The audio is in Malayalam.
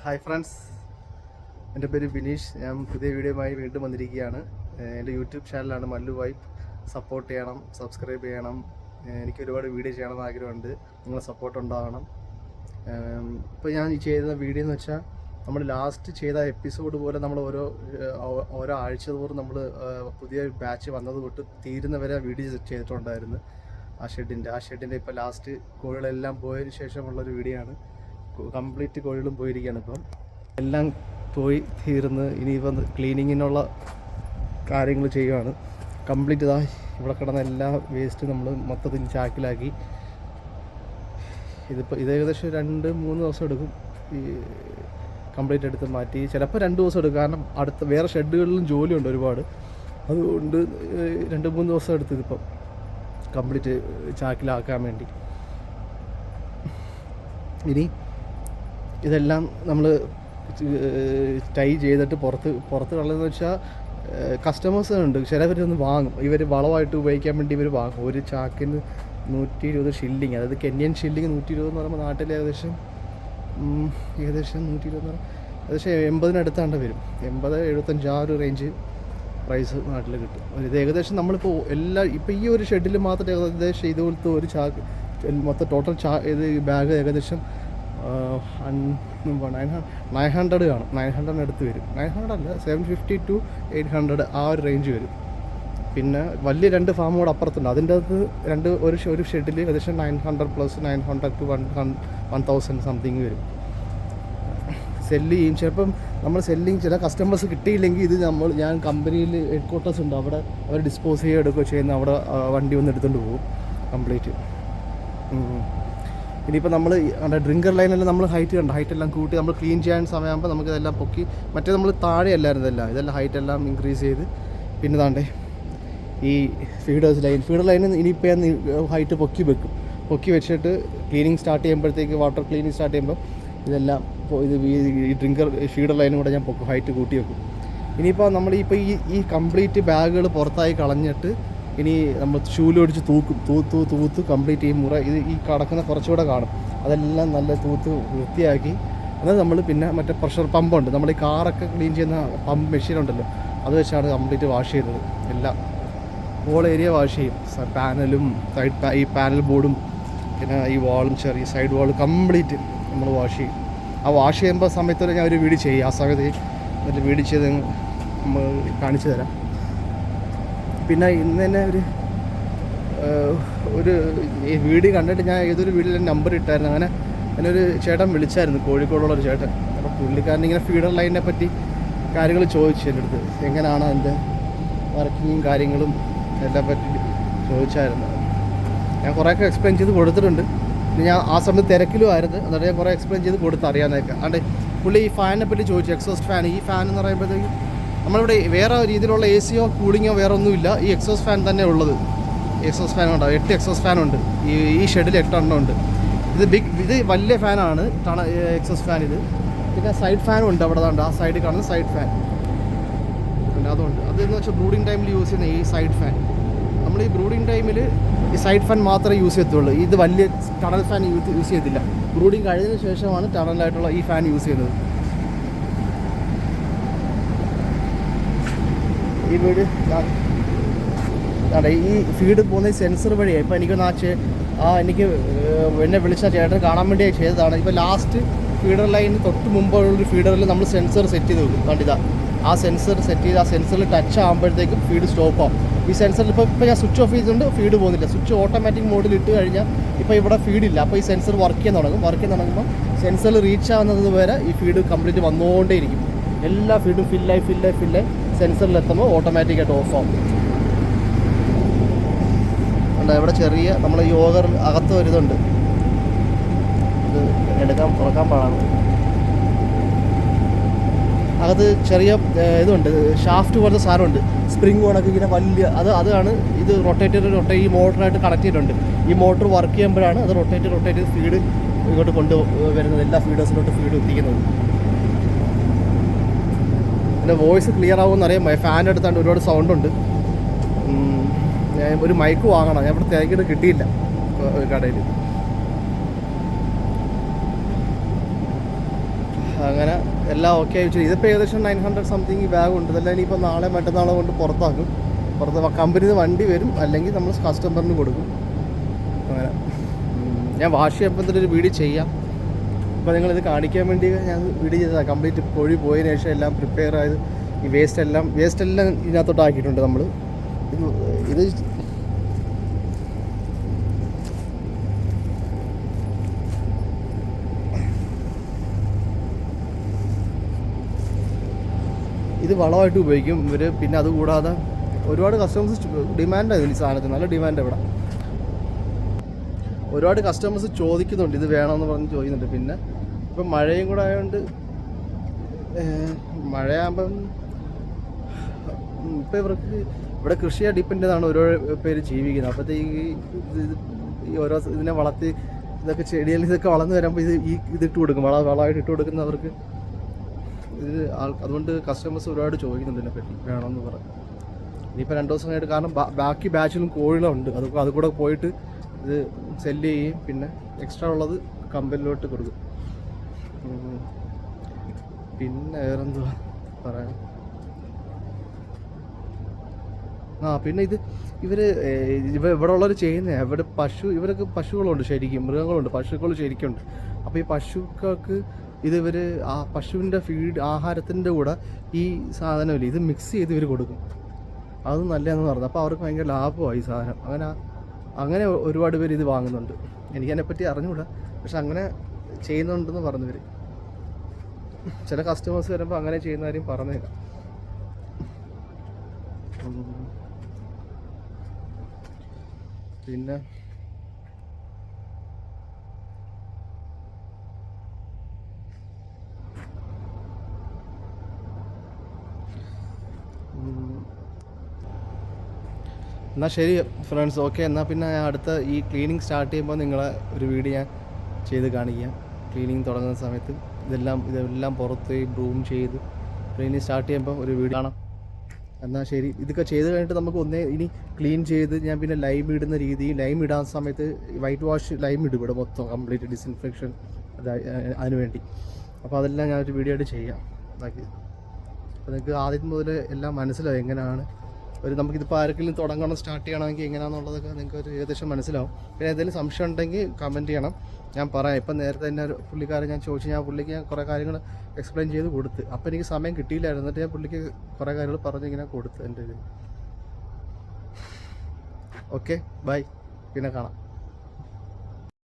ഹായ് ഫ്രണ്ട്സ്, എൻ്റെ പേര് ബിനീഷ്. ഞാൻ പുതിയ വീഡിയോയുമായി വീണ്ടും വന്നിരിക്കുകയാണ്. എൻ്റെ യൂട്യൂബ് ചാനലാണ് മല്ലു വൈബ്. സപ്പോർട്ട് ചെയ്യണം, സബ്സ്ക്രൈബ് ചെയ്യണം. എനിക്ക് ഒരുപാട് വീഡിയോ ചെയ്യണമെന്ന് ആഗ്രഹമുണ്ട്. നിങ്ങളെ സപ്പോർട്ട് ഉണ്ടാകണം. ഇപ്പോൾ ഞാൻ ഈ ചെയ്ത വീഡിയോ എന്ന് വെച്ചാൽ നമ്മൾ ലാസ്റ്റ് ചെയ്ത എപ്പിസോഡ് പോലെ നമ്മൾ ഓരോ ആഴ്ച തോറും നമ്മൾ പുതിയ ബാച്ച് വന്നത് തൊട്ട് തീരുന്നവരെ വീഡിയോ ചെയ്തിട്ടുണ്ടായിരുന്നു. ആ ഷെഡിൻ്റെ ഇപ്പോൾ ലാസ്റ്റ് കോഴികളെല്ലാം പോയതിന് ശേഷമുള്ളൊരു വീഡിയോ ആണ്. കംപ്ലീറ്റ് കോഴികളും പോയിരിക്കുകയാണ്. ഇപ്പം എല്ലാം പോയി തീർന്ന് ഇനിയിപ്പം ക്ലീനിങ്ങിനുള്ള കാര്യങ്ങൾ ചെയ്യുകയാണ്. കംപ്ലീറ്റ് ഇവിടെ കിടന്ന എല്ലാ വേസ്റ്റ് നമ്മൾ മൊത്തത്തിൽ ചാക്കിലാക്കി. ഇത് ഏകദേശം 2-3 ദിവസം എടുക്കും ഈ കംപ്ലീറ്റ് എടുത്ത് മാറ്റി. ചിലപ്പോൾ 2 ദിവസം എടുക്കും, കാരണം അടുത്ത വേറെ ഷെഡുകളിലും ജോലിയുണ്ട് ഒരുപാട്. അതുകൊണ്ട് 2-3 ദിവസം എടുത്ത് ഇതിപ്പം കംപ്ലീറ്റ് ചാക്കിലാക്കാൻ വേണ്ടി. ഇനി ഇതെല്ലാം നമ്മൾ ടൈ ചെയ്തിട്ട് പുറത്ത് കളയുന്നത് വെച്ചാൽ കസ്റ്റമേഴ്സ് ഉണ്ട്, ചിലവരൊന്ന് വാങ്ങും. ഇവർ വളമായിട്ട് ഉപയോഗിക്കാൻ വേണ്ടി ഇവർ വാങ്ങും. ഒരു ചാക്കിന് 120 ഷില്ലിങ്, അതായത് കെന്യൻ ഷില്ലിങ് 120 എന്ന് പറയുമ്പോൾ നാട്ടിൽ ഏകദേശം 120 എന്ന് പറയുമ്പോൾ ഏകദേശം 80-നടുത്താണ്ട് വരും. 80-75 ആ ഒരു റേഞ്ച് പ്രൈസ് നാട്ടിൽ കിട്ടും. ഇത് ഏകദേശം നമ്മളിപ്പോൾ ഇപ്പോൾ ഈ ഒരു ഷെഡിൽ മാത്രം ഏകദേശം ഇതുപോലത്തെ ഒരു ചാക്ക് മൊത്തം ടോട്ടൽ ഇത് ബാഗ് ഏകദേശം 900 കാണും. 900 അടുത്ത് വരും. 900 അല്ല, 750 to 800 ആ ഒരു റേഞ്ച് വരും. പിന്നെ വലിയ 2 ഫാം കൂടെ അപ്പുറത്തുണ്ട്. അതിൻ്റെ അകത്ത് ഒരു ഷെഡിൽ ഏകദേശം 900 + 900 to 1000 സംതിങ് വരും. സെല്ല് ചെയ്യും. ചിലപ്പം നമ്മൾ സെല്ലിങ് ചില കസ്റ്റമേഴ്സ് കിട്ടിയില്ലെങ്കിൽ ഞാൻ കമ്പനിയിൽ ഹെഡ്ക്വാർട്ടേഴ്സ് ഉണ്ട്, അവിടെ അവർ ഡിസ്പോസ് ചെയ്യുക എടുക്കുകയോ ചെയ്യുന്ന അവിടെ വണ്ടി വന്ന് എടുത്തുകൊണ്ട് പോകും കംപ്ലീറ്റ്. ഇനിയിപ്പോൾ നമ്മൾ ഡ്രിങ്കർ ലൈനെല്ലാം നമ്മൾ ഹൈറ്റെല്ലാം കൂട്ടി നമ്മൾ ക്ലീൻ ചെയ്യാൻ സമയമാകുമ്പോൾ നമുക്കിതെല്ലാം പൊക്കി. മറ്റേ നമ്മൾ താഴെ അല്ലായിരുന്നു ഇതെല്ലാം ഹൈറ്റെല്ലാം ഇൻക്രീസ് ചെയ്ത്. പിന്നെ താണ്ടേ ഈ ഫീഡർ ലൈൻ ഇനിയിപ്പോൾ ഞാൻ ഹൈറ്റ് പൊക്കി വെച്ചിട്ട് ക്ലീനിങ് സ്റ്റാർട്ട് ചെയ്യുമ്പോഴത്തേക്ക് വാട്ടർ ക്ലീനിങ് സ്റ്റാർട്ട് ചെയ്യുമ്പോൾ ഇതെല്ലാം ഈ ഡ്രിങ്കർ ഫീഡർ ലൈനും കൂടെ ഞാൻ ഹൈറ്റ് കൂട്ടി വെക്കും. ഇനിയിപ്പോൾ നമ്മൾ ഈ കംപ്ലീറ്റ് ബാഗുകൾ പുറത്തായി കളഞ്ഞിട്ട് ഇനി നമ്മൾ ഷൂലൊടിച്ച് തൂത്ത് കംപ്ലീറ്റ് ഈ കടക്കുന്ന കുറച്ചുകൂടെ കാണും. അതെല്ലാം നല്ല തൂത്ത് വൃത്തിയാക്കി എന്നാൽ നമ്മൾ പിന്നെ മറ്റേ പ്രഷർ പമ്പുണ്ട്, നമ്മൾ ഈ കാറൊക്കെ ക്ലീൻ ചെയ്യുന്ന പമ്പ് മെഷീൻ ഉണ്ടല്ലോ, അത് വെച്ചാണ് കംപ്ലീറ്റ് വാഷ് ചെയ്യുന്നത്. എല്ലാം ഹോൾ ഏരിയ വാഷ് ചെയ്യും. പാനലും ഈ പാനൽ ബോർഡും പിന്നെ ഈ വാളും ചെറിയ സൈഡ് വാൾ കംപ്ലീറ്റ് നമ്മൾ വാഷ് ചെയ്യും. ആ വാഷ് ചെയ്യുമ്പോൾ സമയത്ത് ഞാൻ ഒരു വീഡിയോ ചെയ്യും. ആ സമയത്ത് എന്നിട്ട് വീഡിയോ ചെയ്ത് നമ്മൾ കാണിച്ചു തരാം. പിന്നെ ഇന്ന് തന്നെ ഒരു വീഡിയോ കണ്ടിട്ട് ഞാൻ ഏതൊരു വീഡിയോയിൽ നമ്പർ ഇട്ടായിരുന്നു. അങ്ങനെ എന്നൊരു ചേട്ടൻ വിളിച്ചായിരുന്നു, കോഴിക്കോടുള്ളൊരു ചേട്ടൻ. അപ്പോൾ പുള്ളിക്കാരൻ ഇങ്ങനെ ഫീഡർ ലൈനിനെ പറ്റി കാര്യങ്ങൾ ചോദിച്ചു എൻ്റെ അടുത്ത്, എങ്ങനെയാണ് അതിൻ്റെ വർക്കിങ്ങും കാര്യങ്ങളും എല്ലാം പറ്റി ചോദിച്ചായിരുന്നു. ഞാൻ കുറേയൊക്കെ എക്സ്പ്ലെയിൻ ചെയ്ത് കൊടുത്തിട്ടുണ്ട്. ഞാൻ ആ സമയത്ത് തിരക്കിലും ആയിരുന്നു, എന്നിട്ട് ഞാൻ കുറേ എക്സ്പ്ലെയിൻ ചെയ്ത് കൊടുത്തറിയാമെന്നൊക്കെ. അതുകൊണ്ട് പുള്ളി ഈ ഫാനിനെ പറ്റി ചോദിച്ചു. എക്സോസ്റ്റ് ഫാൻ, ഈ ഫാൻ എന്ന് പറയുമ്പോഴത്തേക്ക് നമ്മളിവിടെ വേറെ രീതിയിലുള്ള AC കൂളിങ്ങോ വേറെ ഒന്നുമില്ല. ഈ എക്സോസ്റ്റ് ഫാൻ തന്നെ ഉള്ളത്. എക്സോസ്റ്റ് ഫാൻ ഉണ്ടാവും. 8 എക്സോസ്റ്റ് ഫാൻ ഉണ്ട് ഈ ഷെഡിൽ. 8 എണ്ണം ഉണ്ട്. ഇത് വലിയ ഫാനാണ്, എക്സോസ്റ്റ് ഫാൻ. ഇത് പിന്നെ സൈഡ് ഫാനും ഉണ്ട് അവിടെ. ആ സൈഡിൽ കാണുന്ന സൈഡ് ഫാൻ ഉണ്ട്, അതുകൊണ്ട് അതെന്ന് വെച്ചാൽ ബ്രൂഡിങ് ടൈമിൽ യൂസ് ചെയ്യുന്ന ഈ സൈഡ് ഫാൻ. നമ്മൾ ഈ ബ്രൂഡിങ് ടൈമിൽ ഈ സൈഡ് ഫാൻ മാത്രമേ യൂസ് ചെയ്യത്തുള്ളൂ. ഇത് വലിയ ടണൽ ഫാൻ യൂസ് ചെയ്യത്തില്ല. ബ്രൂഡിങ് കഴിഞ്ഞതിന് ശേഷമാണ് ടണലായിട്ടുള്ള ഈ ഫാൻ യൂസ് ചെയ്യുന്നത്. ഈ വീട് ഈ ഫീഡ് പോകുന്ന സെൻസർ വഴിയാണ്. ഇപ്പോൾ എനിക്ക് എന്നെ വിളിച്ച ചേട്ടൻ കാണാൻ വേണ്ടി ചെയ്തതാണ്. ഇപ്പോൾ ലാസ്റ്റ് ഫീഡർ ലൈന് തൊട്ട് മുമ്പുള്ളൊരു ഫീഡറിൽ നമ്മൾ സെൻസർ സെറ്റ് ചെയ്ത് വെക്കും. കണ്ടിതാ, ആ സെൻസർ സെറ്റ് ചെയ്ത് ആ സെൻസറിൽ ടച്ച് ആകുമ്പോഴത്തേക്കും ഫീഡ് സ്റ്റോപ്പ് ആവും. ഈ സെൻസറിൽ ഇപ്പോൾ ഞാൻ സ്വിച്ച് ഓഫ് ചെയ്തുകൊണ്ട് ഫീഡ് പോകുന്നില്ല. സ്വിച്ച് ഓട്ടോമാറ്റിക് മോഡിൽ ഇട്ട് കഴിഞ്ഞാൽ ഇപ്പോൾ ഇവിടെ ഫീഡില്ല. അപ്പോൾ ഈ സെൻസർ വർക്ക് ചെയ്യാൻ തുടങ്ങുമ്പോൾ സെൻസറിൽ റീച്ച് ആവുന്നത് വരെ ഈ ഫീഡ് കംപ്ലീറ്റ് വന്നുകൊണ്ടേയിരിക്കും. എല്ലാ ഫീഡും ഫില്ലായി സെൻസറിലെത്തുമ്പോൾ ഓട്ടോമാറ്റിക്കായിട്ട് ഓഫ് ആവും. ഇവിടെ ചെറിയ നമ്മൾ ഈ ഓഗർ അകത്ത് വരുന്നുണ്ട്, ഇത് തുറക്കാൻ പാടാണ്. അകത്ത് ചെറിയ ഇതുണ്ട്, ഷാഫ്റ്റ് പോലത്തെ സാധനമുണ്ട്, സ്പ്രിങ് കണക്ക് ഇങ്ങനെ വലിയ. അതാണ് ഇത് ഈ മോട്ടറായിട്ട് കണക്ട് ചെയ്തിട്ടുണ്ട്. ഈ മോട്ടർ വർക്ക് ചെയ്യുമ്പോഴാണ് അത് റൊട്ടേറ്റ് ചെയ്ത് ഫീഡ് ഇങ്ങോട്ട് കൊണ്ടുവരുന്നത്, എല്ലാ ഫീഡേഴ്സിലോട്ട് ഫീഡ് എത്തിക്കുന്നത്. എൻ്റെ വോയിസ് ക്ലിയർ ആവുമെന്നറിയാം. ഫാൻ എടുത്താണ്ട് ഒരുപാട് സൗണ്ടുണ്ട്. ഞാൻ ഒരു മൈക്ക് വാങ്ങണം. ഞാൻ ഇവിടെ തിരക്കിട്ട് കിട്ടിയില്ല കടയിൽ. അങ്ങനെ എല്ലാം ഓക്കെ ആയി. ഇതിപ്പോൾ ഏകദേശം 900 സംതിങ് ഈ ബാഗ് ഉണ്ട്. ഇതെല്ലാം ഇനിയിപ്പോൾ നാളെ മറ്റന്നാളെ കൊണ്ട് പുറത്താക്കും. പുറത്ത് കമ്പനിയിൽ നിന്ന് വണ്ടി വരും, അല്ലെങ്കിൽ നമ്മൾ കസ്റ്റമറിന് കൊടുക്കും. അങ്ങനെ ഞാൻ വാഷ് ചെയ്യുമ്പോൾ ഒരു വീഡിയോ ചെയ്യാം. അപ്പോൾ നിങ്ങളിത് കാണിക്കാൻ വേണ്ടി ഞാൻ വീഡിയോ ചെയ്തതാണ്. കംപ്ലീറ്റ് പൊഴി പോയതിനു ശേഷം എല്ലാം പ്രിപ്പയർ ആയത്. ഈ വേസ്റ്റ് എല്ലാം ഇതിനകത്തോട്ട് ആക്കിയിട്ടുണ്ട് നമ്മൾ. ഇത് ഇത് വളമായിട്ട് ഉപയോഗിക്കും ഇവർ. പിന്നെ അതുകൂടാതെ ഒരുപാട് കസ്റ്റമേഴ്സ് ഡിമാൻഡായിരുന്നു ഈ സാധനത്തിന്. നല്ല ഡിമാൻഡ് ഇവിടെ. ഒരുപാട് കസ്റ്റമേഴ്സ് ചോദിക്കുന്നുണ്ട്, ഇത് വേണമെന്ന് പറഞ്ഞ് ചോദിക്കുന്നുണ്ട്. പിന്നെ ഇപ്പം മഴയും കൂടെ ആയതുകൊണ്ട്, മഴയാകുമ്പം ഇപ്പം ഇവർക്ക് ഇവിടെ കൃഷിയെ ഡിപ്പെൻഡ് ചെയ്താണ് ഓരോ പേര് ജീവിക്കുന്നത്. അപ്പോഴത്തേക്ക് ഈ ഓരോ ഇതിനെ വളർത്തി ഇതൊക്കെ ചെടികൾ ഇതൊക്കെ വളർന്നു വരുമ്പോൾ ഇതിട്ട് കൊടുക്കും, വളമായിട്ട് ഇട്ട് കൊടുക്കുന്നവർക്ക്. ഇത് അതുകൊണ്ട് കസ്റ്റമേഴ്സ് ഒരുപാട് ചോദിക്കുന്നുണ്ട് ഇതിനെപ്പറ്റി വേണമെന്ന് പറഞ്ഞു. ഇനിയിപ്പോൾ 2 ദിവസം കഴിഞ്ഞിട്ട്, കാരണം ബാക്കി ബാച്ചിലും കോഴികളുണ്ട്, അത് കൂടെ പോയിട്ട് ഇത് സെല്ല് ചെയ്യും. പിന്നെ എക്സ്ട്രാ ഉള്ളത് കമ്പനിയിലോട്ട് കൊടുക്കും. പിന്നെ വേറെന്തുവാ പറയാൻ, പിന്നെ ഇവിടെ ഉള്ളവർ ചെയ്യുന്നത്, ഇവർക്ക് പശുക്കളുണ്ട്, ശരിക്കും മൃഗങ്ങളുണ്ട്, പശുക്കൾ ശരിക്കുണ്ട്. അപ്പോൾ ഈ പശുക്കൾക്ക് ഇവർ ആ പശുവിൻ്റെ ആഹാരത്തിൻ്റെ കൂടെ ഈ സാധനമില്ല, ഇത് മിക്സ് ചെയ്ത് ഇവർ കൊടുക്കും. അത് നല്ലതെന്ന് പറഞ്ഞു. അപ്പോൾ അവർക്ക് ഭയങ്കര ലാഭമായി ഈ സാധനം. അങ്ങനെ ഒരുപാട് പേര് ഇത് വാങ്ങുന്നുണ്ട്. എനിക്കതിനെപ്പറ്റി അറിഞ്ഞുകൂടാ, പക്ഷെ അങ്ങനെ ചെയ്യുന്നുണ്ടെന്ന് പറഞ്ഞവർ. ചില കസ്റ്റമേഴ്സ് വരുമ്പോൾ അങ്ങനെ ചെയ്യുന്ന കാര്യം പറഞ്ഞേക്കാം. പിന്നെ എന്നാൽ ശരി ഫ്രണ്ട്സ്, ഓക്കെ. എന്നാൽ പിന്നെ അടുത്ത ഈ ക്ലീനിങ് സ്റ്റാർട്ട് ചെയ്യുമ്പോൾ നിങ്ങളെ ഒരു വീഡിയോ ഞാൻ ചെയ്ത് കാണിക്കാം. ക്ലീനിങ് തുടങ്ങുന്ന സമയത്ത് ഇതെല്ലാം പുറത്ത് ബ്രൂം ചെയ്ത് ക്ലീനിങ് സ്റ്റാർട്ട് ചെയ്യുമ്പോൾ ഒരു വീഡിയോ കാണാം. എന്നാൽ ശരി. ഇതൊക്കെ ചെയ്ത് കഴിഞ്ഞിട്ട് നമുക്ക് ഇനി ക്ലീൻ ചെയ്ത് ഞാൻ പിന്നെ ലൈം ഇടുന്ന രീതി, ലൈം ഇടാൻ സമയത്ത് വൈറ്റ് വാഷ് ലൈം ഇടും ഇവിടെ മൊത്തം കംപ്ലീറ്റ് ഡിസിൻഫെക്ഷൻ അതിന് വേണ്ടി. അപ്പോൾ അതെല്ലാം ഞാനൊരു വീഡിയോ ആയിട്ട് ചെയ്യാം. അപ്പോൾ നിങ്ങൾക്ക് ആദ്യം മുതൽ എല്ലാം മനസ്സിലാവും എങ്ങനെയാണ് നമുക്കിതിപ്പോൾ ആർക്കെങ്കിലും തുടങ്ങണം, സ്റ്റാർട്ട് ചെയ്യണമെങ്കിൽ എങ്ങനെയാണെന്നുള്ളതൊക്കെ നിങ്ങൾക്ക് ഒരു ഏകദേശം മനസ്സിലാവും. പിന്നെ എന്തെങ്കിലും സംശയം ഉണ്ടെങ്കിൽ കമൻറ്റ് ചെയ്യണം, ഞാൻ പറയാം. ഇപ്പം നേരത്തെ തന്നെ പുള്ളിക്കാരൻ ഞാൻ ചോദിച്ചു, പുള്ളിക്ക് ഞാൻ കുറേ കാര്യങ്ങൾ എക്സ്പ്ലെയിൻ ചെയ്ത് കൊടുത്ത്. അപ്പോൾ എനിക്ക് സമയം കിട്ടിയില്ലായിരുന്നു, എന്നിട്ട് ഞാൻ പുള്ളിക്ക് കുറേ കാര്യങ്ങൾ പറഞ്ഞിങ്ങനെ കൊടുത്ത് എൻ്റെ ഇതിൽ. ഓക്കെ, ബൈ, പിന്നെ കാണാം.